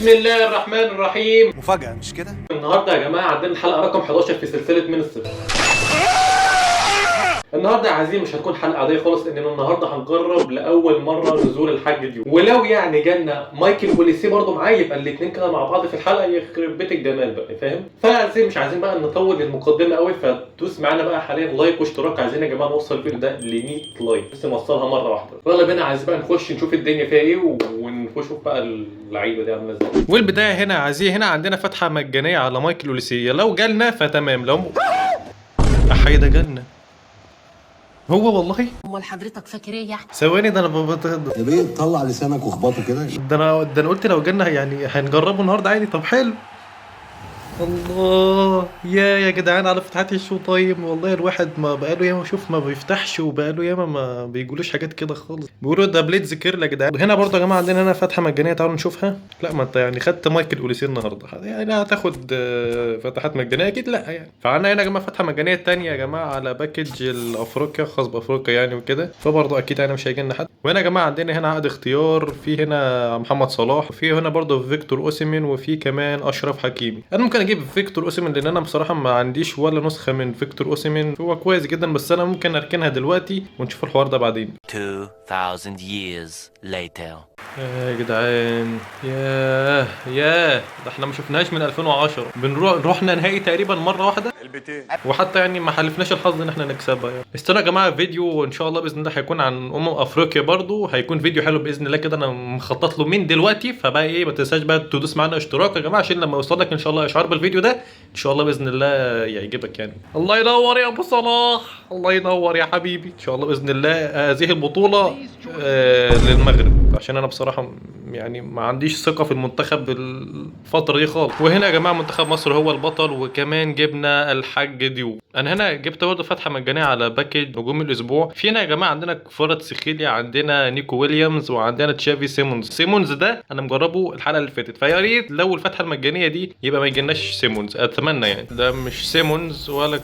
بسم الله الرحمن الرحيم. مفاجأة مش كده؟ النهارده يا جماعه عندنا الحلقه رقم 11 في سلسله من الصفر. النهارده يا عزيزي مش هتكون حلقه عاديه خالص، لان النهارده هنجرب لاول مره نزول الحاج ديو، ولو يعني جالنا مايكل وليسي برضه معايا يبقى الاثنين كده مع بعض في الحلقه يخرب بيت الجمال بقى، فاهم؟ فعزيزي مش عايزين بقى نطول المقدمه قوي، فتدوس معانا بقى حاليا لايك واشتراك. عايزين يا جماعه نوصل الفيديو ده ل 100 لايك، بس نوصلها مره واحده. يلا بينا عايزين بقى نخش نشوف الدنيا فيها ايه ونشوف بقى اللعيبه دي عامله ازاي. والبدايه هنا يا عزيزي هنا عندنا فتحه مجانيه على مايكل وليسي، لو جالنا فتمام، لو احي ده جالنا هو والله. امال حضرتك فاكر ايه يعني؟ ثواني ده انا يا بيه طلع لسانك واخبطه كده. ده انا قلت لو جالنا يعني هنجربه النهارده عادي. طب حلو. الله يا جدعان على فتحات الشو تايم، والله الواحد ما بقاله ياما شوف ما بيفتحش، وبقاله ياما ما بيجولوش حاجات كده خالص. بيقولوا ده بليد ذكر يا جدعان. هنا برضه يا جماعه عندنا هنا فتحه مجانيه، تعالوا نشوفها. لا ما انت يعني خدت مايكل اوليسي النهارده يعني هتاخد فتحات مجانيه اكيد؟ لا يعني. فعندنا هنا يا جماعه فتحه مجانيه تانية يا جماعه على باكج الافريقيا، خاص بافريقيا يعني وكده، فبرضه اكيد انا مش هيجي لنا حد. وهنا يا جماعه عندنا هنا عقد اختيار، في هنا محمد صلاح، وفي هنا برضه فيكتور اوسيمين، وفي كمان اشرف حكيمي. انا ممكن اجيب فيكتور اوسيمين لان انا بصراحه ما عنديش ولا نسخه من فيكتور اوسيمين، هو كويس جدا بس انا ممكن اركنها دلوقتي ونشوف الحوار ده بعدين. 2000 years later. يا جدعان ياه ده احنا ما شفناهاش من 2010. رحنا نهائي تقريبا مره واحده البيتين، وحتى يعني ما حلفناش الحظ ان احنا نكسبها يعني. استنوا يا جماعه فيديو ان شاء الله باذن الله هيكون عن افريقيا برضو، هيكون فيديو حلو باذن الله كده، انا مخطط له من دلوقتي. فبقى ايه ما تنساش بقى تدوس معانا اشتراك يا جماعه عشان لما يوصلك ان شاء الله اشعار بالفيديو ده ان شاء الله باذن الله يعجبك يعني. الله ينور يا ابو صلاح، الله ينور يا حبيبي. ان شاء الله باذن الله هذه البطوله للمغرب، عشان انا بصراحه يعني ما عنديش ثقه في المنتخب الفتره دي خالص. وهنا يا جماعه منتخب مصر هو البطل، وكمان جبنا الحاج ديو. انا هنا جبت برضه فتحه مجانيه على باكج نجوم الاسبوع. في هنا يا جماعه عندنا كفاره سخيليا، عندنا نيكو ويليامز، وعندنا تشافي سيمونز ده انا مجربه الحلقه اللي فاتت، فيا ريت لو الفتحه المجانيه دي يبقى ما يجيناش سيمونز، اتمنى يعني. ده مش سيمونز ولا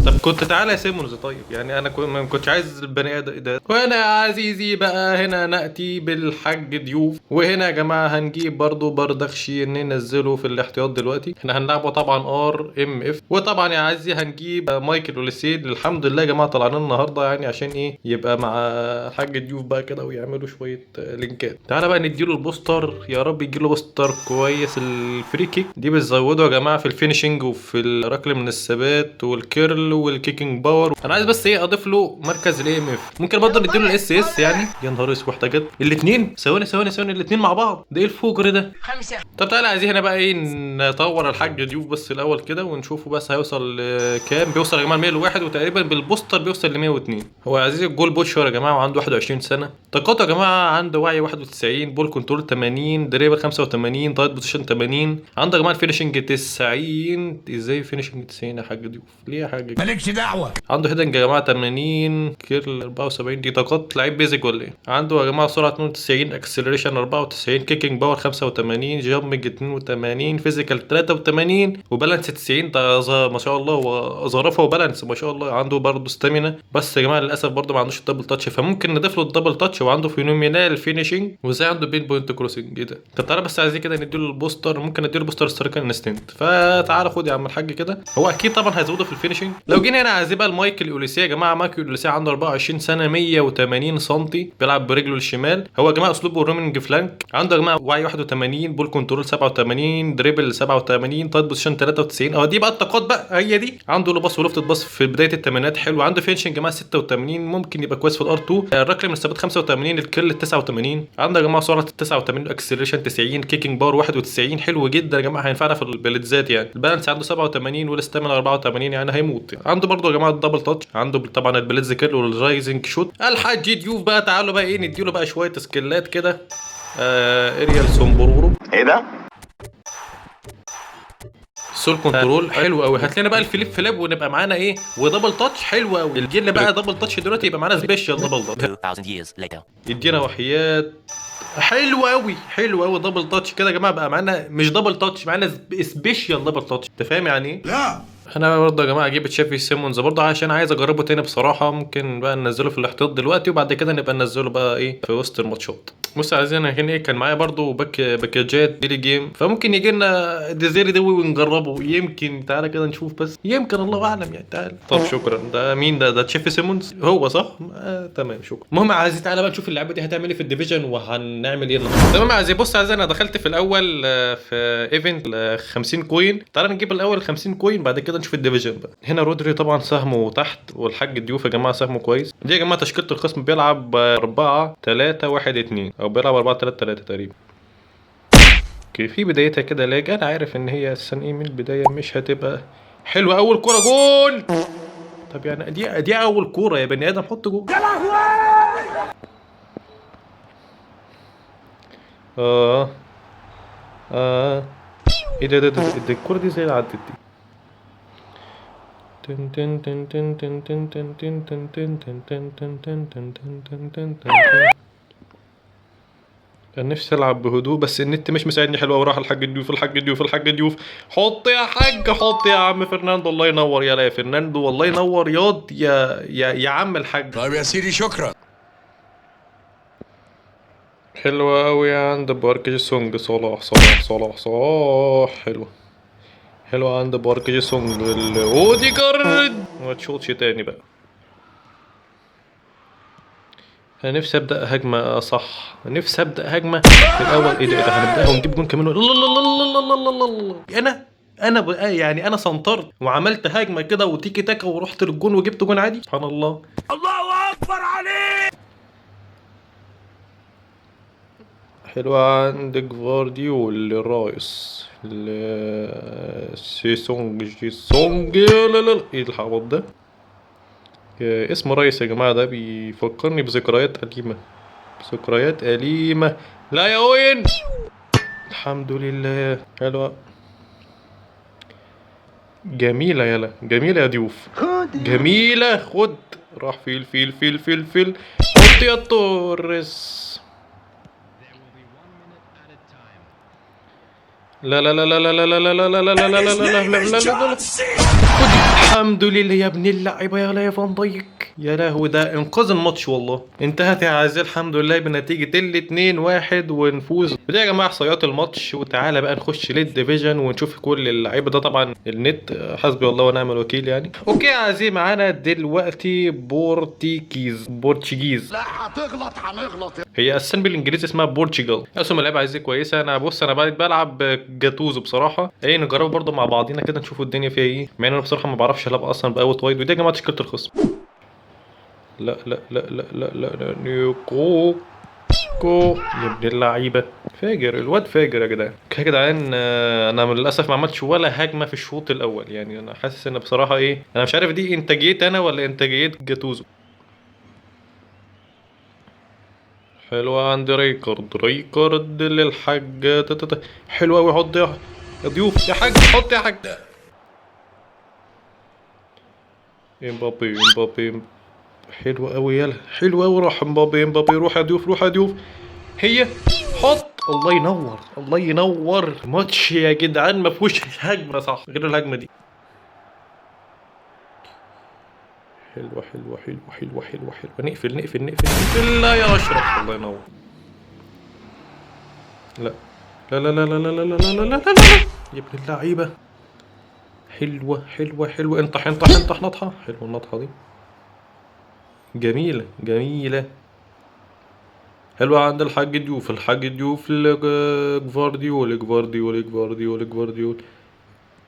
طب كنت تعالى يا سيمونز طيب، يعني انا ما كنتش عايز البني ادم ده. وانا يا عزيزي بقى هنا ناتي بالحاج ديوف. وهنا يا جماعه هنجيب برضو بردخشي ننزله في الاحتياط دلوقتي. احنا هنلعبه طبعا RMF. وطبعا يا عزيزي هنجيب مايكل اوليسي. الحمد لله يا جماعه طلعنا النهارده يعني عشان ايه يبقى مع الحاج ديوف بقى كده ويعملوا شويه لينكات. تعالى بقى نديله البوستر، يا رب يجيله بوستر كويس. الفري كيك دي بتزوده يا جماعه في الفينيشنج وفي الركل من الثبات والكيرل والكيكينج باور. انا عايز بس ايه اضيف له مركز الAMF. ممكن برضه نديله الاSS يعني. يا نهار اسود احتاجت الاثنين. ثواني الاثنين مع بعض، ده ايه الفجر ده؟ 5. طب تعالى عايزين هنا بقى ايه نطور الحاج ديوف بس الاول كده ونشوفه بس هيوصل كام. بيوصل يا جماعه 101، وتقريبا بالبوستر بيوصل ل 102. هو يا عزيزي الجول بوشر يا جماعه وعنده 21 سنه. طاقته يا جماعه عنده وعي 91، بول كنترول 80، دريبل 85، تايت بوزيشن 80. عنده يا جماعه الفينشنج 90. ازاي فينشنج 90 يا حاج ديوف؟ ليه يا حاج؟ مالكش دعوه. عنده هيدنج يا جماعه 80، كيرل 74. دي طاقات لعيب بيزك ولا ايه؟ عنده يا جماعه سرعه 92، اكسلريشن 94، كيكينج باور 85، جامبنج 82، فيزيكال 83، وبالانس 90. ده ما شاء الله هو ظرافه وبالانس ما شاء الله. عنده برضه ستامينا، بس يا جماعه للاسف برضه ما عندوش الدبل تاتش، فممكن نضيف له الدبل تاتش. وعنده فينومينال فينيشنج، وزي عنده بين بوينت كروسنج. ايه ده؟ طب تعالى بس عايزين كده نديله البوستر. ممكن نديله بوستر سترايكر انستنت. فتعالى خد يا عم الحاج كده. هو اكيد طبعا هيزوده في الفينيشنج. لو جينا هنا عايزين بقى المايكل اوليسي يا جماعه. مايكل اوليسي عنده 24 سنه، 180 سم، بيلعب برجله الشمال. هو يا جماعه اسلوبه رومينج فلانك. عنده يا جماعه وعي 81، بول كنترول 87، دريبل 87، تايت بوزيشن 93. اهو دي بقى الطاقات بقى هي دي. عنده له باص ولفت باص في بدايه الثمانينات حلو. عنده فينشنج يا جماعه 86، ممكن يبقى كويس في الR2. الركله من الثبات 85، الكيرل 89. عنده يا جماعه سرعه 89، اكسلريشن 90، كيكينج باور 91. حلو جدا يا جماعه، هينفعنا في البلدزات يعني. البالانس عنده 87 والاستامينا 84، يعني هيموت. عنده برضه يا جماعه الدبل تاتش. عنده طبعا البليدز كيرل والرايزنج شوت. الحاج ديوف بقى تعالوا بقى ايه نديله بقى شويه سكيلات كده. اريال سومبرورو. ايه ده؟ سول كنترول حلو قوي. هات لنا بقى الفليب فلاب ونبقى معانا ايه ودبل تاتش حلو قوي. الجيل بقى دبل تاتش دلوقتي يبقى معانا سبيشال دبل تاتش. 2000 years later. يدينا وحيات حلو قوي دبل تاتش كده يا جماعه. بقى معانا مش دبل تاتش، معانا سبيشال دبل تاتش. انت فاهم يعني ايه؟ لا انا برضه يا جماعه اجيب تشافي سيمونز برضه عشان عايز اجربه تاني بصراحه. ممكن بقى ننزله في الاحتياط دلوقتي، وبعد كده نبقى ننزله بقى ايه في وسط الماتشات. بص يا عزيزي، انا هنا كان معايا برضو باكجات ديلي جيم، فممكن يجي لنا ديزيري دوي ونجربه، يمكن. تعالى كده نشوف، بس يمكن، الله اعلم يعني. تعالى. طب شكرا. ده مين ده؟ ده تشيف سيمونز هو صح؟ تمام شكرا. المهم يا عزيزي، تعالى بقى نشوف اللعبه دي هتعمل ايه في الديفيجن وهنعمل ايه النهارده. تمام يا عزيزي، بص يا عزيزي، انا دخلت في الاول في ايفنت 50 كوين. تعالى نجيب الاول 50 كوين، بعد كده نشوف الديفيجن بقى. هنا رودري طبعا سهمه تحت، والحاج الضيوف يا جماعه سهمه كويس. دي يا جماعه تشكيله الخصم، بيلعب 4 3 1 2 او بيلعب 4 3 3 تقريبا. اوكي، في بدايتها كده لاج. انا عارف ان هي اساسا ايه من البدايه مش هتبقى حلوه. اول كوره جول. طب يعني دي اول كوره يا بني ادم، حط جول. اه اه ايه ده الكوره دي زي اللي عدت دي. تن تن تن تن تن تن تن تن تن تن تن تن تن تن تن تن تن تن. كان نفسي العب بهدوء، بس النت مش مساعدني حلو. وراح الحاج الضيوف، الحاج الضيوف، الحاج الضيوف. حط يا حاج، حط يا عم فرناندو. الله ينور يا فرناندو، والله ينور ياض يا عم الحاج. طيب يا سيدي شكرا. حلوة أوي عند بارك سونج. صلاح صلاح صلاح صلاح. حلوة حلوة عند بارك سونج. اوديجارد ما تشوطش تاني بقى. انا نفسي ابدا هجمه صح، نفسي ابدا هجمه في الاول. ايه ده هنبداها ونجيب جون كمان. الله الله الله الله الله الله الله. انا يعني انا سنطرت وعملت هجمه كده وتيكي تاكا ورحت للجون وجبت جون عادي. سبحان الله. الله اكبر عليك. حلوة عند جفارديول الرايس. سيسونج جيسونج. لا لا لا، ايه الحوار ده؟ اسم ريس يا جماعة ده بيفكرني بذكريات أليمة، ذكريات أليمة. لا يا وين. الحمد لله. حلوة جميلة يلا، جميلة يا ضيوف، جميلة. خد. راح فيل فيل فيل فيل فيل. حط يا توريس. لا لا لا لا لا لا لا لا لا لا لا لا لا لا لا لا لا. الحمد لله يا ابن اللعيبه يا فان دايك. يا لهوي، ده انقاذ الماتش والله. انتهت يا عزيزي الحمد لله بنتيجه 2-1 ونفوز. وده يا جماعه احصائيات الماتش. وتعالى بقى نخش للديفيجن ونشوف كل اللعيبه. ده طبعا النت حسبي الله ونعم الوكيل يعني. اوكي يا عزيزي، معانا دلوقتي بورتشيجيز. لا هتغلط هنغلط. هي اساسا بالانجليزي اسمها بورتشيجال. اسم اللعبه عايزة كويسه. انا بص، انا بلعب جاتوزو بصراحه. ايه نجرب برضه مع بعضينا كده نشوف الدنيا فيها ايه، مع ان انا بصراحه ما بعرفش العب اصلا باوت وايد. ودي يا جماعه تشكيله الخصم. لا لا لا لا لا لا لا نيوكو كو يا ابن اللعيبه. فاجر الواد، فاجر يا جدعان. يا جدعان انا للاسف ما عملتش ولا هجمه في الشوط الاول. يعني انا حاسس ان بصراحه ايه، انا مش عارف دي انتاجيه انا ولا انتاجيه جاتوزو. حلوة عند ريكارد للحاج. حلوة أوي. حط يا ضيوف يا حاج، حط يا حاج. امبابي. حلوة أوي يلا، حلوة أوي. راح امبابي روح يا ضيوف، روح يا ضيوف. هي حط. الله ينور، الله ينور. ماتش يا جدعان ما فيهوش هجمة صح غير الهجمة دي. حلوة حلوة حلوة حلوة حلوة حلوة. نقفل نقفل نقفل نقفل. لا يا أشرف، الله ينور. لا لا لا لا لا لا لا لا لا لا لا يا ابن اللعيبة. حلوة حلوة حلوة. انطح انطح انطح نطحة. حلوة النطحة دي، جميلة جميلة. حلوة عند الحاج ضيوف، الحاج ضيوف. جفارديول.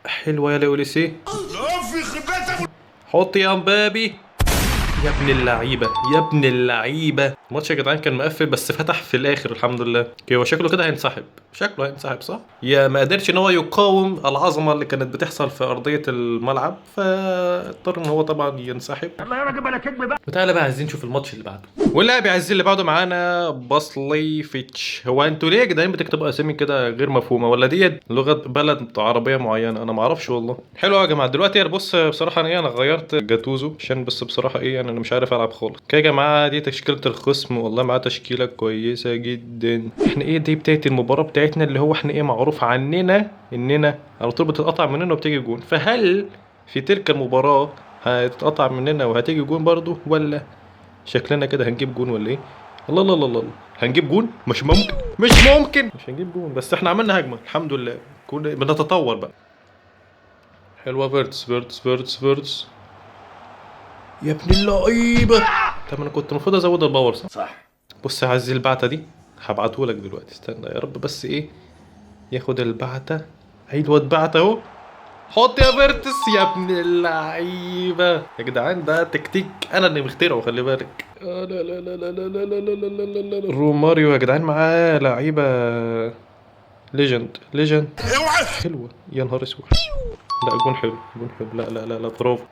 حلوة يا لوليسي. حط يا مبابي. يا ابن اللعيبة يا ابن اللعيبة. الماتش يا جدعان كان مقفل بس فتح في الاخر الحمد لله. هو شكله كده هينسحب، شكله هينسحب صح. يا ما قدرش ان هو يقاوم العظمة اللي كانت بتحصل في ارضية الملعب، فاضطر ان هو طبعا ينسحب. وتعالى بقى عايزين نشوف الماتش اللي بعده. واللاعب عايزين اللي بعده معانا باسليفيتش. هو انتوا ليه يا جدعان بتكتبوا اسامي كده غير مفهومه؟ ولا دي لغه بلد عربيه معينه؟ انا ما اعرفش والله. حلو يا جماعه. دلوقتي انا بص بصراحه انا غيرت جاتوزو عشان بس بصراحه ايه يعني انا مش عارف العب خالص. كده يا جماعه دي تشكيله الخصم، والله معاه تشكيله كويسه جدا. احنا ايه دي بدايه المباراه بتاعتنا اللي هو احنا ايه معروف عننا اننا على طول بتتقطع مننا وبتيجي جون. فهل في تلك المباراه هتتقطع مننا وهتيجي جون برضو، ولا شكلنا كده هنجيب جون ولا ايه؟ الله الله الله الله. هنجيب جون؟ مش ممكن، مش ممكن، مش هنجيب جون، بس احنا عملنا هجمه الحمد لله. بنتطور بقى. حلوه فيرتس فيرتس فيرتس فيرتس. يا ابن اللعيبه. طب انا كنت المفروض ازود الباور صح؟ بص يا عزيزي البعته دي هبعتهولك دلوقتي، استنى يا رب بس ايه ياخد البعته. ايوه اتبعت اهو. حط يا فيرتس يا ابن اللعيبه. يا جدعان ده تكتيك انا اللي مخترعه، خلي بالك. لا لا لا لا لا لا لا لا لا لا لا. روماريو يا جدعان معاه لعيبه ليجند ليجند. حلوه يا نهار اسود. لا جون حلو، جون حلو. لا لا لا لا برافو.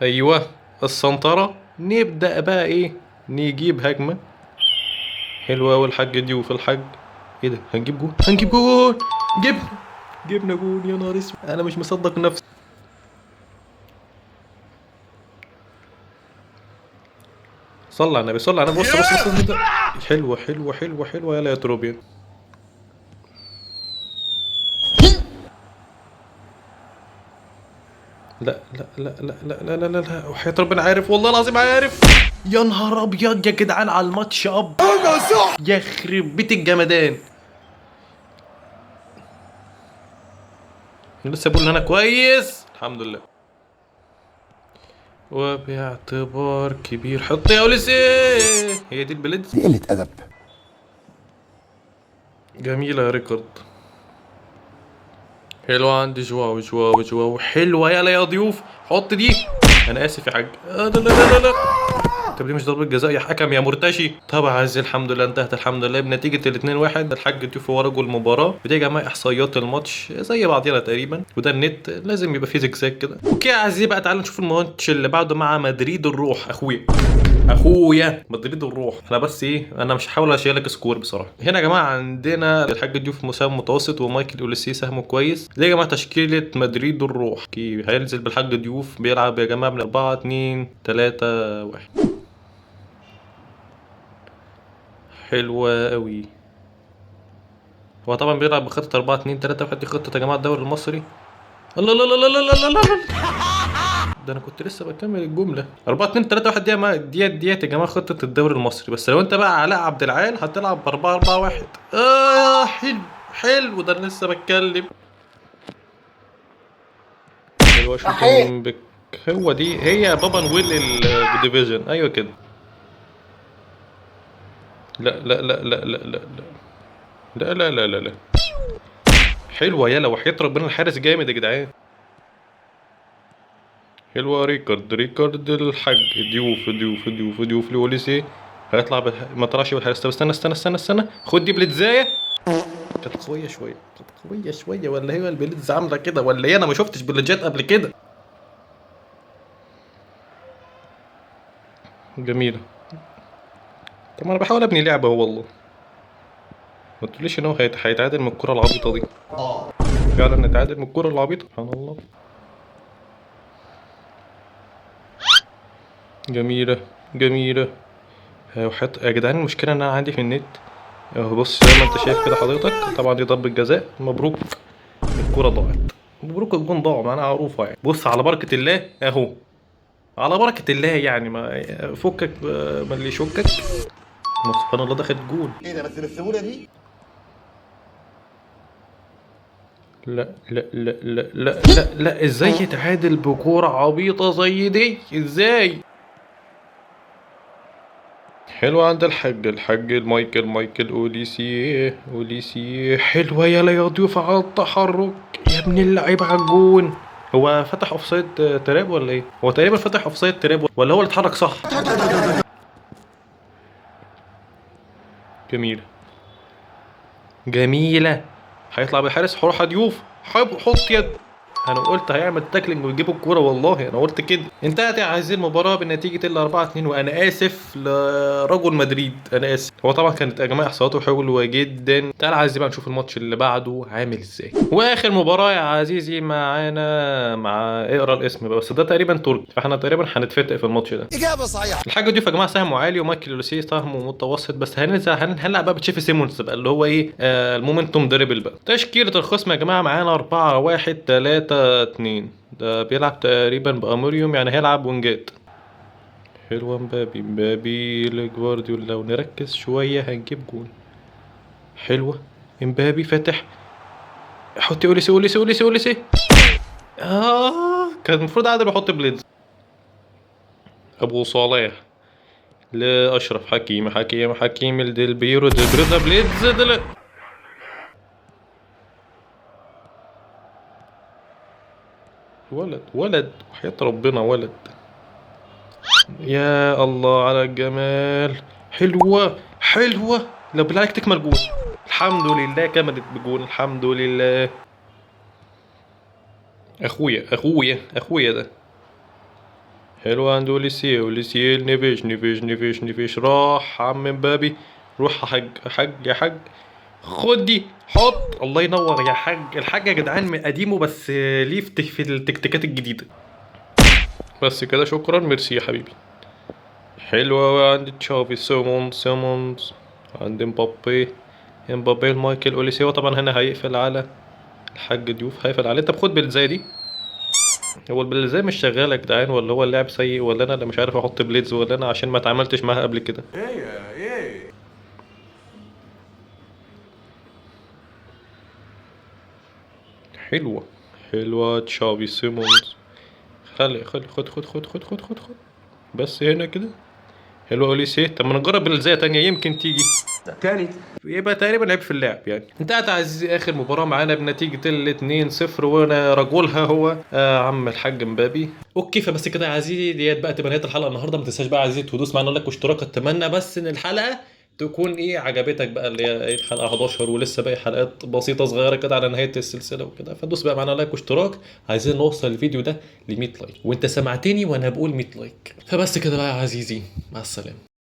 ايوه السنطره. نبدا بقى ايه نجيب هجمه حلوه أوي. الحاج ضيوف الحاج. ايه ده هنجيب جون، هنجيب جون. جبنا جون يا نهار اسود. انا مش مصدق نفسي. صلى على النبي صلى على النبي. بص بص بص ده. حلوه حلوه حلوه حلوه. يلا يا تروبيان. لا لا لا لا لا لا لا لا لا. وحياة ربنا عارف، والله العظيم عارف. يا نهار ابيض يا جدعان على الماتش اب. يخرب بيت الجمدان. لسه بقول ان انا كويس الحمد لله. وباعتبار كبير حط يا ولسي. هي دي البلد. دي قلة أدب. جميلة يا ريكارد. حلوة عندي جواو جواو جواو. حلوة يلا يا ضيوف. حط دي. انا اسف يا حاج. لا لا لا لا. طب دي مش ضربة جزاء يا حكم يا مرتشي؟ طبعا عزيزي الحمد لله انتهت الحمد لله بنتيجة ال2-1. الحاج ضيوف هو رجل المباراة. ودي يا جماعة احصائيات الماتش زي بعضينا تقريبا. وده النت لازم يبقى فيه زجزاج كده. اوكي يا عزيزي بقى تعالوا نشوف الماتش اللي بعده مع مدريد الروح. اخويا مدريد الروح. احنا بس ايه انا مش هحاول اشيلك سكور بصراحه. هنا يا جماعه عندنا الحاج ضيوف مساهم متوسط ومايكل اوليسي سهمه كويس. دي يا جماعه تشكيله مدريد الروح. هينزل بالحاج ضيوف بيلعب يا جماعه من 4-2-3-1. حلوه قوي. هو طبعا بيلعب بخطه 4-2-3-1. دي خطه يا جماعه الدوري المصري. الله لا لا لا لا لا لا. ده انا كنت لسه بكمل الجمله. 4-2-3-1 ديت يا جماعه خطه الدوري المصري. بس لو انت بقى علاء عبد العال هتلعب ب 4-4-1. حلو حلو. ده انا لسه بتكلم. ايوه شوتنج بك. هو دي هي بابا نويل الديفيجن. ايوه كده. لا لا لا لا لا لا لا لا لا لا لا. حلوه يلا وحياة ربنا الحارس جامد يا جدعان. حلوة ريكارد الحاج ضيوف ضيوف ضيوف ضيوف لوليسي. هيطلع ما طلعش بالحارس. طب استنى خد دي بليتزاية. كانت قوية شوية، كانت قوية شوية. ولا هي البليتز عاملة كده ولا ايه؟ انا ما شفتش بليتجات قبل كده. جميلة. طب انا بحاول ابني لعبة اهو والله. ما تقوليش ان هو هيتعادل من الكرة العبيطة دي. فعلا نتعادل من الكرة العبيطة سبحان الله. جميلة جميلة. وحط يا جدعان المشكلة ان انا عندي في النت اهو. بص زي ما انت شايف كده حضرتك. طبعا دي ضربة جزاء. مبروك الكرة ضاعت. مبروك الجون ضاع معانا معروفة يعني. بص على بركة الله اهو. على بركة الله يعني ما فكك من اللي يشكك. سبحان الله دخلت جول. ايه ده بس بالسهولة دي؟ لا لا لا لا لا لا لا. ازاي يتعادل بكورة عبيطة زي دي ازاي؟ حلو عند الحاج مايكل اوليسي. حلوة يلا يا ضيوف على التحرك يا ابن اللعيبة على الجون. هو فتح اوفسايد تراب ولا ايه؟ هو تقريبا فتح اوفسايد تراب ولا هو اللي اتحرك صح؟ جميلة. هيطلع بالحارس. هروح ضيوف. حط يد. انا قلت هيعمل تاكلينج ويجيب الكوره والله انا قلت كده. انتهت يا عزيزي المباراه بنتيجه 4-2. وانا اسف لرجل مدريد انا اسف. هو طبعا كانت يا جماعه احصاءاته حلوه جدا. تعال عزيزي بقى نشوف الماتش اللي بعده عامل ازاي. واخر مباراه يا عزيزي معانا مع اقرا الاسم بقى بس ده تقريبا تركي. فاحنا تقريبا هنتفتق في الماتش ده. إجابة صحيحة. الحاجه دي يا جماعه سهمه عالي ومايكل اوليسي سهمه متوسط. بس هنلعب بقى بتشيفي سيمونز بقى اللي هو ايه المومنتوم دريبل بقى. تشكيله الخصم يا جماعه معانا 4-1-3-2. ده بيلعب تقريبا بأموريوم يعني هيلعب وينجات. حلوة مبابي لجوارديولا، لو نركز شوية هنجيب جون. حلوة مبابي فاتح، حط اوليسي. كان المفروض عادل يحط بليدز. ابو صالح لاشرف حكيم الديل بيرو ده بليدز ولد وحياة ربنا ولد. يا الله على الجمال. حلوة لو بالله عليك تكمل جول. الحمد لله كملت بجول، الحمد لله. اخويا ده. حلوة عند اوليسي نيفيش راح عم مبابي. روح يا حاج خد دي حط. الله ينور يا حاج. الحاج يا جدعان من قديمه بس ليه في التكتيكات الجديدة. بس كده شكرا ميرسي يا حبيبي. حلوة عند تشافي سيمونز عند مبابي المايكل اوليسي. هو طبعا هنا هيقفل على الحاج ضيوف، هيقفل عليه. طب خد بالزي دي. هو البلزاي مش شغال يا جدعان، ولا هو اللاعب سيء، ولا انا اللي مش عارف احط بليدز، ولا انا عشان ما اتعاملتش معاها قبل كده. ايه حلوة تشافي سيمونز. خد بس هنا كده. حلوة اوليسي. طب ما نجرب بلزاية تانية يمكن تيجي تاني. يبقى تقريبا لعب في اللعب يعني. انتهت عزيزي اخر مباراة معانا بنتيجة 2-0، وانا رجولها هو عم الحاج مبابي. اوكي فبس كده يا عزيزي، ديت بقى تبقى نهاية الحلقة النهارده. ما تنساش بقى يا عزيزي تدوس معانا لايك واشتراك. اتمنى بس ان الحلقة تكون عجبتك بقى، اللي هي الحلقة 11 ولسه باقي حلقات بسيطة صغيرة كده على نهاية السلسلة وكده. فدوس بقى معانا لايك واشتراك. عايزين نوصل الفيديو ده ل 100 لايك، وانت سمعتني وانا بقول 100 لايك. فبس كده بقى يا عزيزي، مع السلامة.